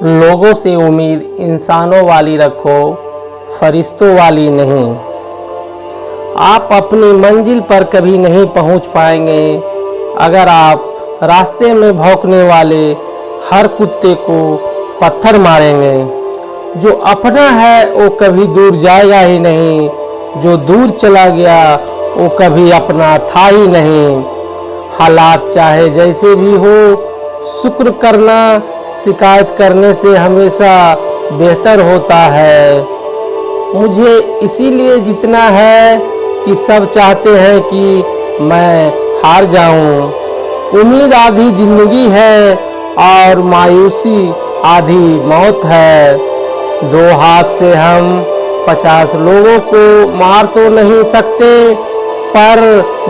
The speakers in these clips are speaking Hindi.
लोगों से उम्मीद इंसानों वाली रखो, फरिश्तों वाली नहीं। आप अपनी मंजिल पर कभी नहीं पहुंच पाएंगे अगर आप रास्ते में भौंकने वाले हर कुत्ते को पत्थर मारेंगे। जो अपना है वो कभी दूर जाएगा ही नहीं, जो दूर चला गया वो कभी अपना था ही नहीं। हालात चाहे जैसे भी हो, शुक्र करना शिकायत करने से हमेशा बेहतर होता है। मुझे इसीलिए जीतना है कि सब चाहते हैं कि मैं हार जाऊं। उम्मीद आधी जिंदगी है और मायूसी आधी मौत है। दो हाथ से हम 50 लोगों को मार तो नहीं सकते, पर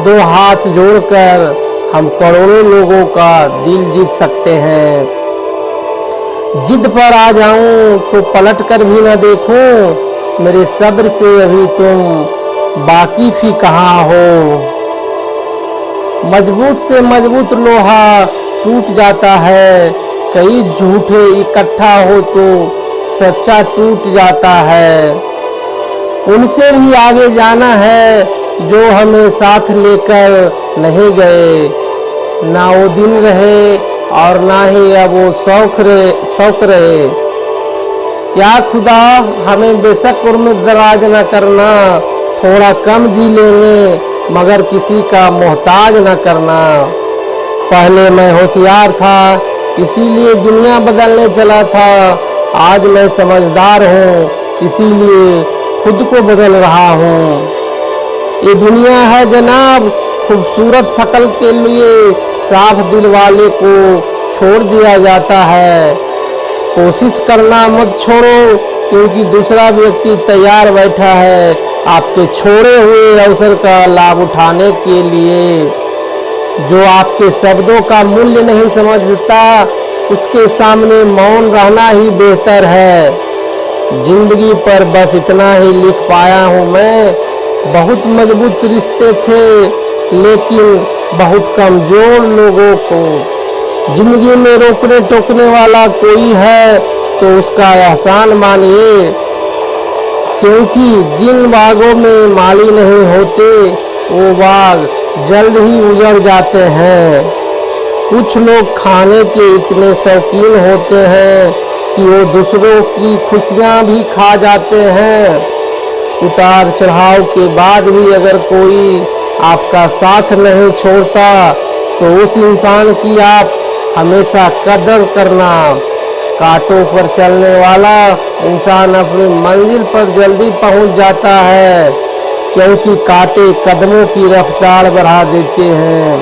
दो हाथ जोड़कर हम करोड़ों लोगों का दिल जीत सकते हैं। जिद पर आ जाऊं तो पलट कर भी न देखूं, मेरे सब्र से अभी तुम वाकिफ ही कहाँ हो। मजबूत से मजबूत लोहा टूट जाता है, कई झूठे इकट्ठा हो तो सच्चा टूट जाता है। उनसे भी आगे जाना है जो हमें साथ लेकर नहीं गए। ना वो दिन रहे और ना ही अब वो शौक रहे। या खुदा हमें बेशक उम्र दराज न करना, थोड़ा कम जी लेंगे मगर किसी का मोहताज न करना। पहले मैं होशियार था इसीलिए दुनिया बदलने चला था, आज मैं समझदार हूँ इसीलिए खुद को बदल रहा हूँ। ये दुनिया है जनाब, खूबसूरत शक्ल के लिए साफ दिल वाले को छोड़ दिया जाता है। कोशिश करना मत छोड़ो, क्योंकि दूसरा व्यक्ति तैयार बैठा है आपके छोड़े हुए अवसर का लाभ उठाने के लिए। जो आपके शब्दों का मूल्य नहीं समझता, उसके सामने मौन रहना ही बेहतर है। जिंदगी पर बस इतना ही लिख पाया हूँ मैं। बहुत मजबूत रिश्ते थे लेकिन बहुत कमजोर लोगों को। जिंदगी में रोकने टोकने वाला कोई है तो उसका एहसान मानिए, क्योंकि जिन बागों में माली नहीं होते वो बाग जल्द ही उजड़ जाते हैं। कुछ लोग खाने के इतने शौकीन होते हैं कि वो दूसरों की खुशियाँ भी खा जाते हैं। उतार चढ़ाव के बाद भी अगर कोई आपका साथ नहीं छोड़ता तो उस इंसान की आप हमेशा कदर करना। कांटों पर चलने वाला इंसान अपनी मंजिल पर जल्दी पहुंच जाता है, क्योंकि कांटे कदमों की रफ्तार बढ़ा देते हैं।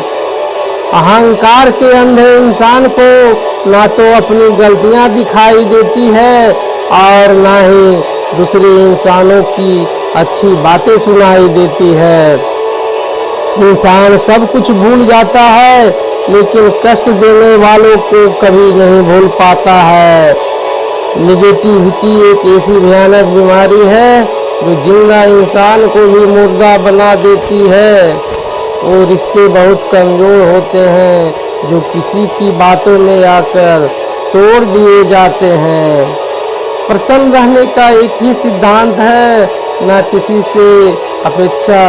अहंकार के अंधे इंसान को ना तो अपनी गलतियां दिखाई देती है और ना ही दूसरे इंसानों की अच्छी बातें सुनाई देती है। इंसान सब कुछ भूल जाता है लेकिन कष्ट देने वालों को कभी नहीं भूल पाता है। निगेटिविटी एक ऐसी भयानक बीमारी है जो जिंदा इंसान को भी मुर्दा बना देती है। वो रिश्ते बहुत कमजोर होते हैं जो किसी की बातों में आकर तोड़ दिए जाते हैं। प्रसन्न रहने का एक ही सिद्धांत है, ना किसी से अपेक्षा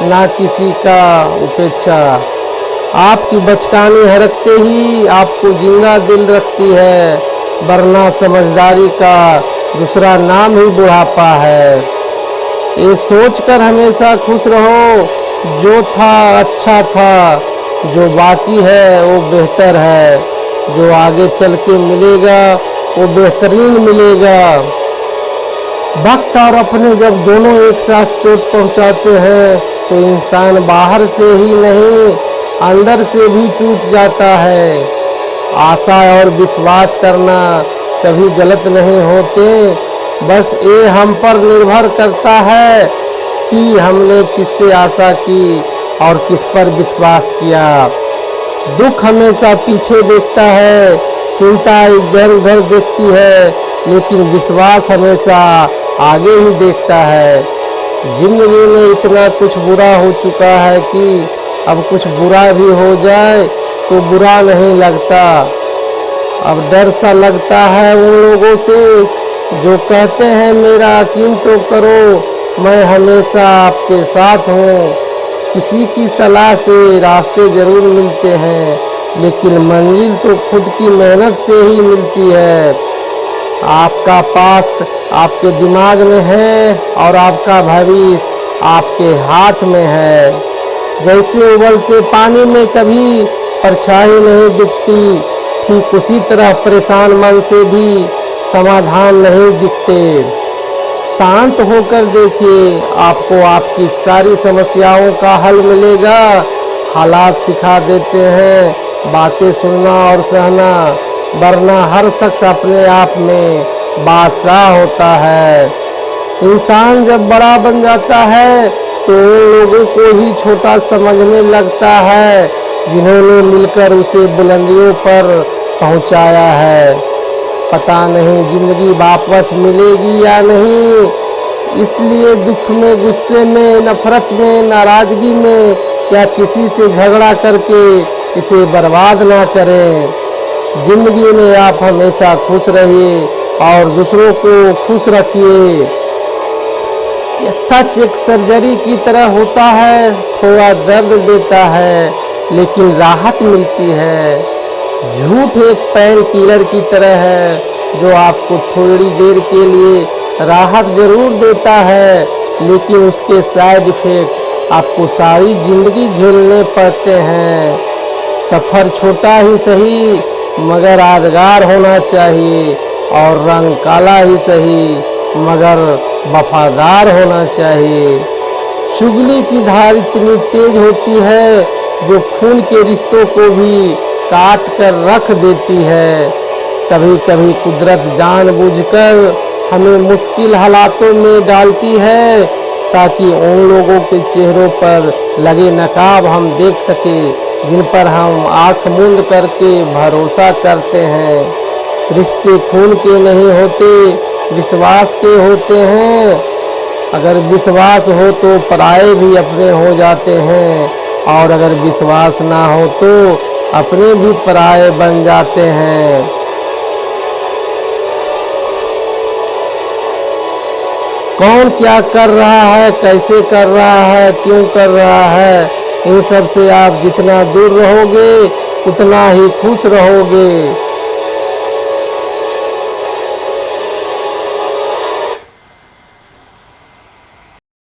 ना किसी का उपेक्षा। आपकी बचकानी हरकते ही आपको जिंदा दिल रखती है, वरना समझदारी का दूसरा नाम ही बुढ़ापा है। ये सोचकर हमेशा खुश रहो, जो था अच्छा था, जो बाकी है वो बेहतर है, जो आगे चल के मिलेगा वो बेहतरीन मिलेगा। वक्त और अपने जब दोनों एक साथ चोट पहुंचाते हैं तो इंसान बाहर से ही नहीं अंदर से भी टूट जाता है। आशा और विश्वास करना कभी गलत नहीं होते, बस ये हम पर निर्भर करता है कि हमने किससे आशा की और किस पर विश्वास किया। दुख हमेशा पीछे देखता है, चिंता इधर उधर देखती है, लेकिन विश्वास हमेशा आगे ही देखता है। जिंदगी में इतना कुछ बुरा हो चुका है कि अब कुछ बुरा भी हो जाए तो बुरा नहीं लगता। अब डर सा लगता है उन लोगों से जो कहते हैं मेरा यकीन तो करो, मैं हमेशा आपके साथ हूँ। किसी की सलाह से रास्ते ज़रूर मिलते हैं, लेकिन मंजिल तो खुद की मेहनत से ही मिलती है। आपका पास्ट आपके दिमाग में है और आपका भविष्य आपके हाथ में है। जैसे उबलते पानी में कभी परछाई नहीं दिखती, ठीक उसी तरह परेशान मन से भी समाधान नहीं दिखते। शांत होकर देखिए, आपको आपकी सारी समस्याओं का हल मिलेगा। हालात सिखा देते हैं बातें सुनना और सहना, वरना हर शख्स अपने आप में बादशाह होता है। इंसान जब बड़ा बन जाता है तो उन लोगों को ही छोटा समझने लगता है जिन्होंने मिलकर उसे बुलंदियों पर पहुंचाया है। पता नहीं जिंदगी वापस मिलेगी या नहीं, इसलिए दुख में, गुस्से में, नफरत में, नाराजगी में या किसी से झगड़ा करके इसे बर्बाद ना करें। जिंदगी में आप हमेशा खुश रहिए और दूसरों को खुश रखिए। सच एक सर्जरी की तरह होता है, थोड़ा दर्द देता है लेकिन राहत मिलती है। झूठ एक पेन किलर की तरह है जो आपको थोड़ी देर के लिए राहत जरूर देता है, लेकिन उसके साइड इफेक्ट आपको सारी जिंदगी झेलने पड़ते हैं। सफ़र छोटा ही सही मगर यादगार होना चाहिए, और रंग काला ही सही मगर वफादार होना चाहिए। चुगली की धार इतनी तेज होती है जो खून के रिश्तों को भी काट कर रख देती है। कभी कभी कुदरत जानबूझकर हमें मुश्किल हालातों में डालती है ताकि उन लोगों के चेहरों पर लगे नकाब हम देख सके जिन पर हम आँख मूंद करके भरोसा करते हैं। रिश्ते खून के नहीं होते, विश्वास के होते हैं। अगर विश्वास हो तो पराये भी अपने हो जाते हैं, और अगर विश्वास ना हो तो अपने भी पराये बन जाते हैं। कौन क्या कर रहा है, कैसे कर रहा है, क्यों कर रहा है, इन सब से आप जितना दूर रहोगे उतना ही खुश रहोगे।